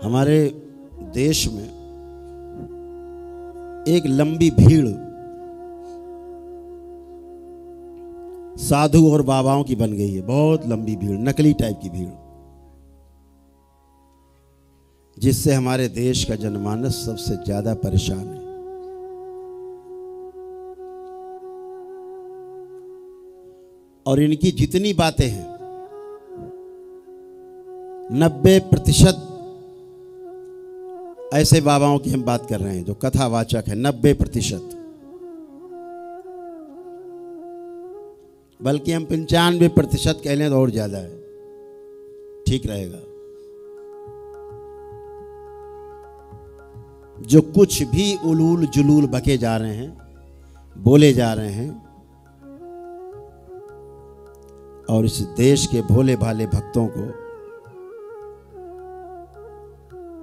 हमारे देश में एक लंबी भीड़ साधु और बाबाओं की बन गई है। बहुत लंबी भीड़, नकली टाइप की भीड़, जिससे हमारे देश का जनमानस सबसे ज्यादा परेशान है। और इनकी जितनी बातें हैं 90% ऐसे बाबाओं की हम बात कर रहे हैं जो कथावाचक है। 90%, बल्कि हम 95% कह लें तो और ज्यादा है, ठीक रहेगा। जो कुछ भी उलूल जुलूल बके जा रहे हैं, बोले जा रहे हैं, और इस देश के भोले भाले भक्तों को,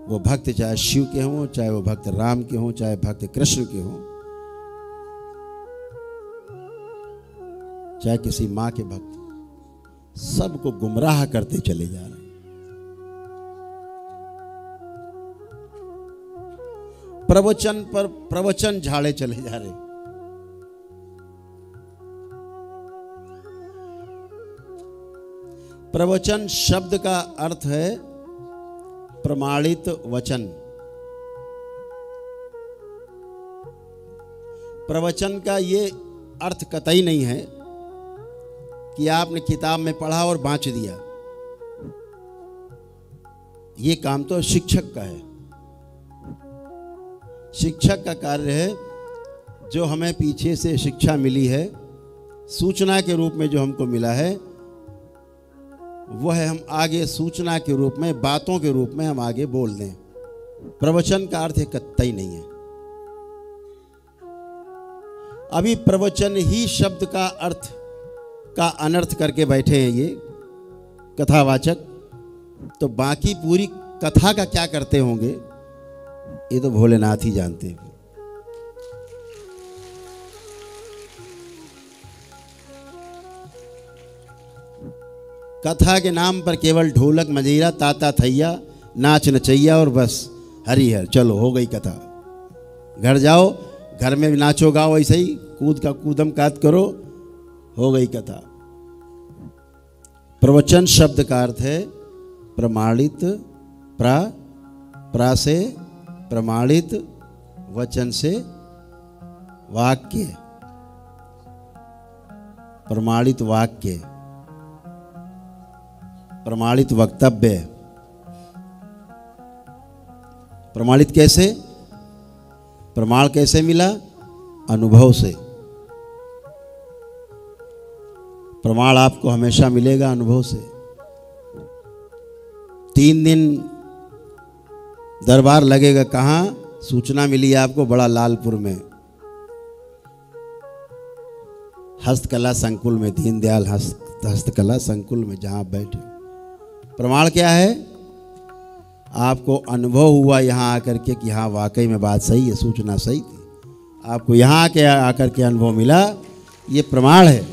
वो भक्त चाहे शिव के हों, चाहे वो भक्त राम के हों, चाहे भक्त कृष्ण के हों, चाहे किसी माँ के भक्त, सबको गुमराह करते चले जा रहे हैं। प्रवचन पर प्रवचन झाड़े चले जा रहे हैं। प्रवचन शब्द का अर्थ है प्रमाणित वचन। प्रवचन का ये अर्थ कतई नहीं है कि आपने किताब में पढ़ा और बाँच दिया। ये काम तो शिक्षक का है। शिक्षक का कार्य है, जो हमें पीछे से शिक्षा मिली है, सूचना के रूप में जो हमको मिला है, वो है हम आगे सूचना के रूप में, बातों के रूप में हम आगे बोल दें। प्रवचन का अर्थ कतई नहीं है। अभी प्रवचन ही शब्द का अर्थ का अनर्थ करके बैठे हैं ये कथावाचक, तो बाकी पूरी कथा का क्या करते होंगे ये तो भोलेनाथ ही जानते हैं। कथा के नाम पर केवल ढोलक मजीरा, ताता थैया, नाच नचैया और बस हरिहर, चलो हो गई कथा। घर जाओ, घर में भी नाचो गाओ, ऐसे ही कूद का कूदम काद करो, हो गई कथा। प्रवचन शब्द का अर्थ है प्रमाणित, प्रा से प्रमाणित, वचन से वाक्य, प्रमाणित वाक्य, प्रमाणित वक्तव्य। प्रमाणित कैसे? प्रमाण कैसे मिला? अनुभव से। प्रमाण आपको हमेशा मिलेगा अनुभव से। 3 दिन दरबार लगेगा। कहाँ? सूचना मिली आपको बड़ा लालपुर में, हस्तकला संकुल में, दीनदयाल हस्तकला संकुल में, जहाँ आप बैठे। प्रमाण क्या है? आपको अनुभव हुआ यहाँ आकर के कि हाँ वाकई में बात सही है, सूचना सही थी। आपको यहाँ आकर के अनुभव मिला, ये प्रमाण है।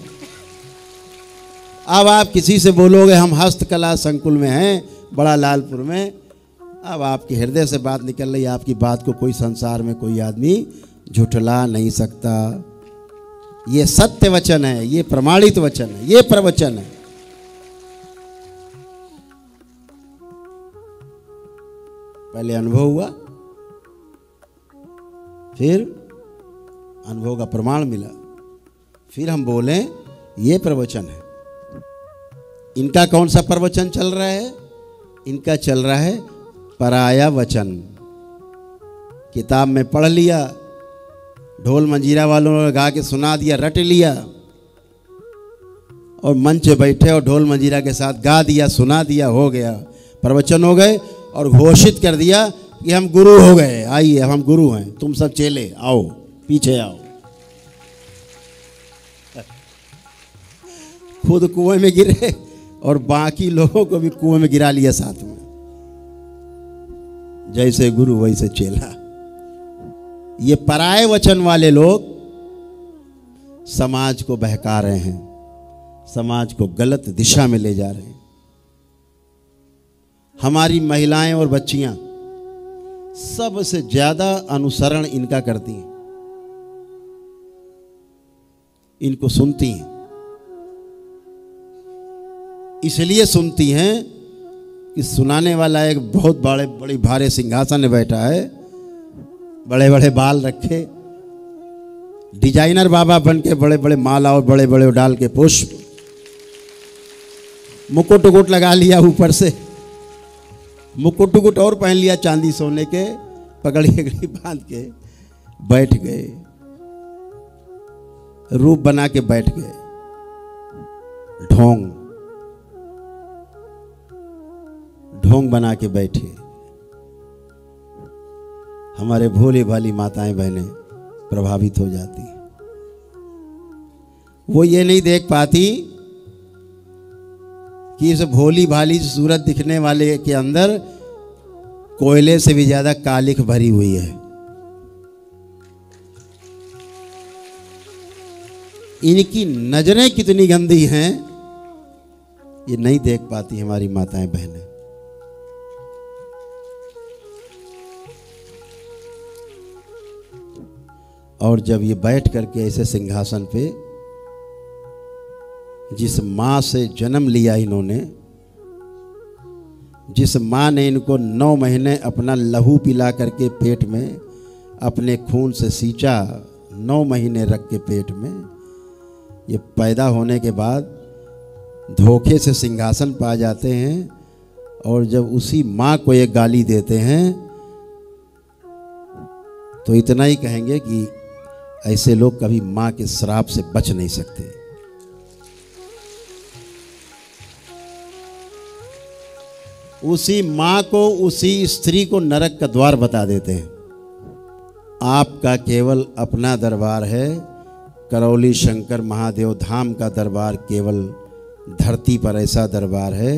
अब आप किसी से बोलोगे हम हस्तकला संकुल में हैं, बड़ा लालपुर में, अब आपके हृदय से बात निकल रही, आपकी बात को कोई संसार में कोई आदमी झुठला नहीं सकता। ये सत्य वचन है, ये प्रमाणित वचन है, ये प्रवचन है। पहले अनुभव हुआ, फिर अनुभव का प्रमाण मिला, फिर हम बोले ये प्रवचन है। इनका कौन सा प्रवचन चल रहा है? इनका चल रहा है पराया वचन। किताब में पढ़ लिया, ढोल मंजीरा वालों ने गा के सुना दिया, रट लिया, और मंच पे बैठे और ढोल मंजीरा के साथ गा दिया, सुना दिया, हो गया, प्रवचन हो गए, और घोषित कर दिया कि हम गुरु हो गए, आइए अब हम गुरु हैं, तुम सब चेले आओ, पीछे आओ। खुद कुएं में गिरे और बाकी लोगों को भी कुएं में गिरा लिया साथ में। जैसे गुरु वैसे चेला। ये पराये वचन वाले लोग समाज को बहका रहे हैं, समाज को गलत दिशा में ले जा रहे हैं। हमारी महिलाएं और बच्चियां सबसे ज्यादा अनुसरण इनका करती हैं, इनको सुनती हैं। इसलिए सुनती हैं कि सुनाने वाला एक बहुत बड़े भारे सिंहासन में बैठा है, बड़े बड़े बाल रखे, डिजाइनर बाबा बन के बड़े बड़े माला और बड़े बड़े डाल के पुष्प, मुकुट उकुट लगा लिया, ऊपर से मुकुट उकुट और पहन लिया चांदी सोने के, पगड़ी अगड़ी बांध के बैठ गए, रूप बना के बैठ गए। ढोंग बना के बैठे। हमारे भोले भाली माताएं बहनें प्रभावित हो जाती। वो ये नहीं देख पाती कि इस भोली भाली सूरत दिखने वाले के अंदर कोयले से भी ज्यादा कालिख भरी हुई है। इनकी नजरें कितनी गंदी हैं ये नहीं देख पाती हमारी माताएं बहनें। और जब ये बैठ करके ऐसे सिंहासन पे, जिस माँ से जन्म लिया इन्होंने, जिस माँ ने इनको 9 महीने अपना लहू पिला करके पेट में अपने खून से सींचा, 9 महीने रख के पेट में, ये पैदा होने के बाद धोखे से सिंहासन पा जाते हैं। और जब उसी माँ को ये गाली देते हैं तो इतना ही कहेंगे कि ऐसे लोग कभी माँ के श्राप से बच नहीं सकते। उसी माँ को, उसी स्त्री को नरक का द्वार बता देते हैं। आपका केवल अपना दरबार है, करौली शंकर महादेव धाम का दरबार केवल धरती पर ऐसा दरबार है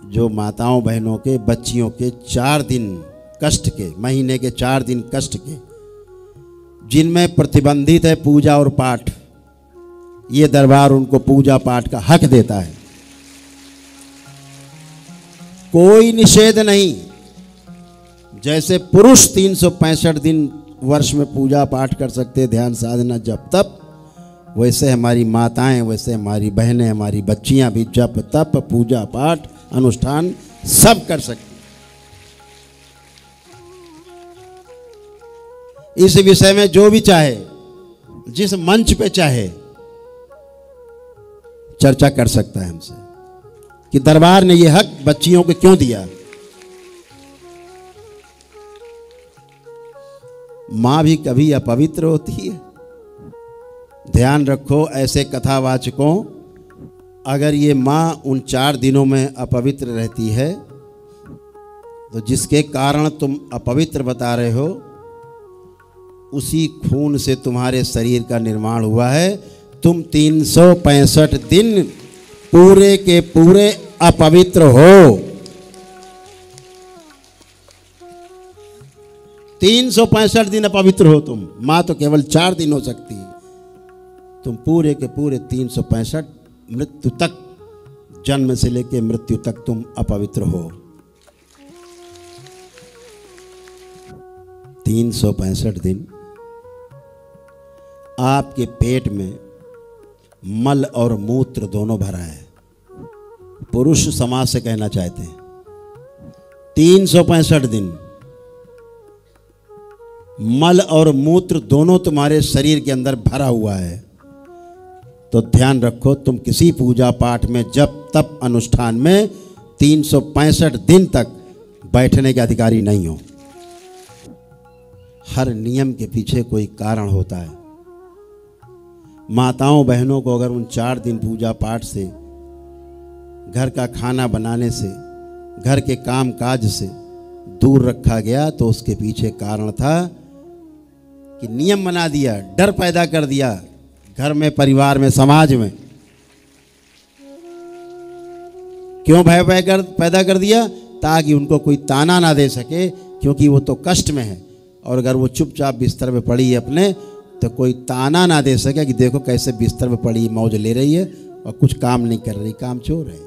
जो माताओं बहनों के, बच्चियों के 4 दिन कष्ट के, महीने के 4 दिन कष्ट के, जिनमें प्रतिबंधित है पूजा और पाठ, ये दरबार उनको पूजा पाठ का हक देता है। कोई निषेध नहीं। जैसे पुरुष 365 दिन वर्ष में पूजा पाठ कर सकते, ध्यान साधना जप तप, वैसे हमारी माताएं, वैसे हमारी बहनें, हमारी बच्चियां भी जप तप पूजा पाठ अनुष्ठान सब कर सकती। इस विषय में जो भी चाहे, जिस मंच पे चाहे चर्चा कर सकता है हमसे कि दरबार ने यह हक बच्चियों को क्यों दिया। मां भी कभी अपवित्र होती है। ध्यान रखो, ऐसे कथावाचकों, अगर ये मां उन 4 दिनों में अपवित्र रहती है तो जिसके कारण तुम अपवित्र बता रहे हो, उसी खून से तुम्हारे शरीर का निर्माण हुआ है। तुम 365 दिन पूरे के पूरे अपवित्र हो। 365 दिन अपवित्र हो तुम। मां तो केवल 4 दिन हो सकती है, तुम पूरे के पूरे 365 मृत्यु तक, जन्म से लेकर मृत्यु तक तुम अपवित्र हो। 365 दिन आपके पेट में मल और मूत्र दोनों भरा है। पुरुष समाज से कहना चाहते हैं 365 दिन मल और मूत्र दोनों तुम्हारे शरीर के अंदर भरा हुआ है। तो ध्यान रखो, तुम किसी पूजा पाठ में, जब तप अनुष्ठान में 365 दिन तक बैठने के अधिकारी नहीं हो। हर नियम के पीछे कोई कारण होता है। माताओं बहनों को अगर उन 4 दिन पूजा पाठ से, घर का खाना बनाने से, घर के काम काज से दूर रखा गया तो उसके पीछे कारण था कि नियम बना दिया, डर पैदा कर दिया घर में, परिवार में, समाज में। क्यों भय पैदा कर दिया? ताकि उनको कोई ताना ना दे सके, क्योंकि वो तो कष्ट में है। और अगर वो चुपचाप बिस्तर पे पड़ी है अपने, तो कोई ताना ना दे सके कि देखो कैसे बिस्तर पे पड़ी, मौज ले रही है और कुछ काम नहीं कर रही, काम चोर है।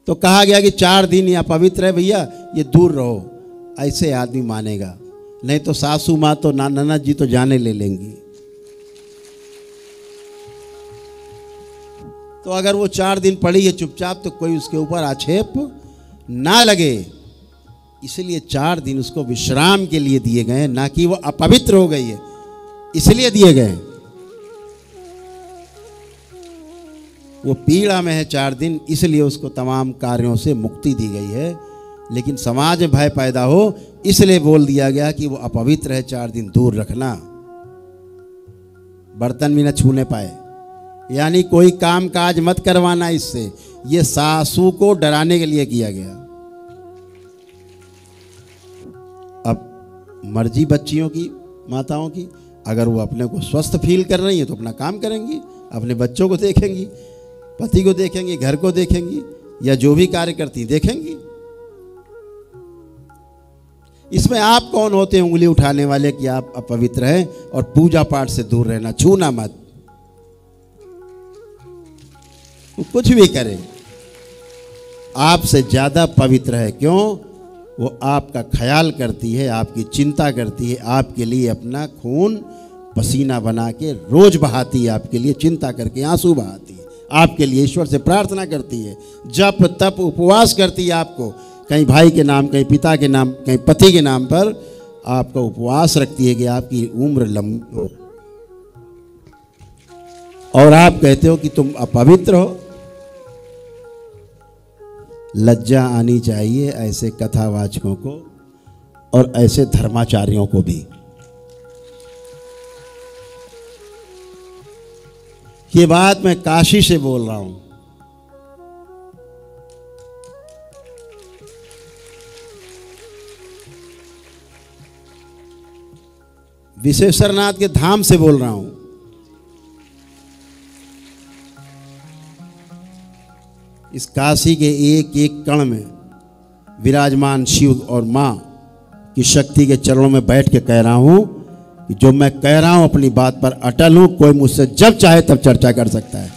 तो कहा गया कि 4 दिन या पवित्र है भैया, ये दूर रहो, ऐसे आदमी मानेगा। नहीं तो सासू माँ तो ननद जी तो जाने ले लेंगी। तो अगर वो 4 दिन पड़ी है चुपचाप तो कोई उसके ऊपर आक्षेप ना लगे। इसलिए 4 दिन उसको विश्राम के लिए दिए गए, ना कि वो अपवित्र हो गई है इसलिए दिए गए। वो पीड़ा में है 4 दिन, इसलिए उसको तमाम कार्यों से मुक्ति दी गई है। लेकिन समाज में भय पैदा हो इसलिए बोल दिया गया कि वो अपवित्र है, 4 दिन दूर रखना, बर्तन भी न छूने पाए, यानी कोई काम काज मत करवाना इससे। ये सासू को डराने के लिए किया गया। अब मर्जी बच्चियों की, माताओं की, अगर वो अपने को स्वस्थ फील कर रही है तो अपना काम करेंगी, अपने बच्चों को देखेंगी, पति को देखेंगी, घर को देखेंगी, या जो भी कार्य करती देखेंगी। इसमें आप कौन होते हैं उंगली उठाने वाले कि आप अपवित्र हैं और पूजा पाठ से दूर रहना, छूना मत। वो कुछ भी करे, आपसे ज्यादा पवित्र है। क्यों? वो आपका ख्याल करती है, आपकी चिंता करती है, आपके लिए अपना खून पसीना बना के रोज बहाती है, आपके लिए चिंता करके आंसू बहाती है, आपके लिए ईश्वर से प्रार्थना करती है, जप तप उपवास करती है। आपको कहीं भाई के नाम, कहीं पिता के नाम, कहीं पति के नाम पर आपका उपवास रखती है कि आपकी उम्र लंबी हो। और आप कहते हो कि तुम अपवित्र हो। लज्जा आनी चाहिए ऐसे कथावाचकों को और ऐसे धर्माचार्यों को भी। ये बात मैं काशी से बोल रहा हूं। विश्वेश्वरनाथ के धाम से बोल रहा हूं। इस काशी के एक एक कण में विराजमान शिव और मां की शक्ति के चरणों में बैठ के कह रहा हूं कि जो मैं कह रहा हूं अपनी बात पर अटल हूं। कोई मुझसे जब चाहे तब चर्चा कर सकता है।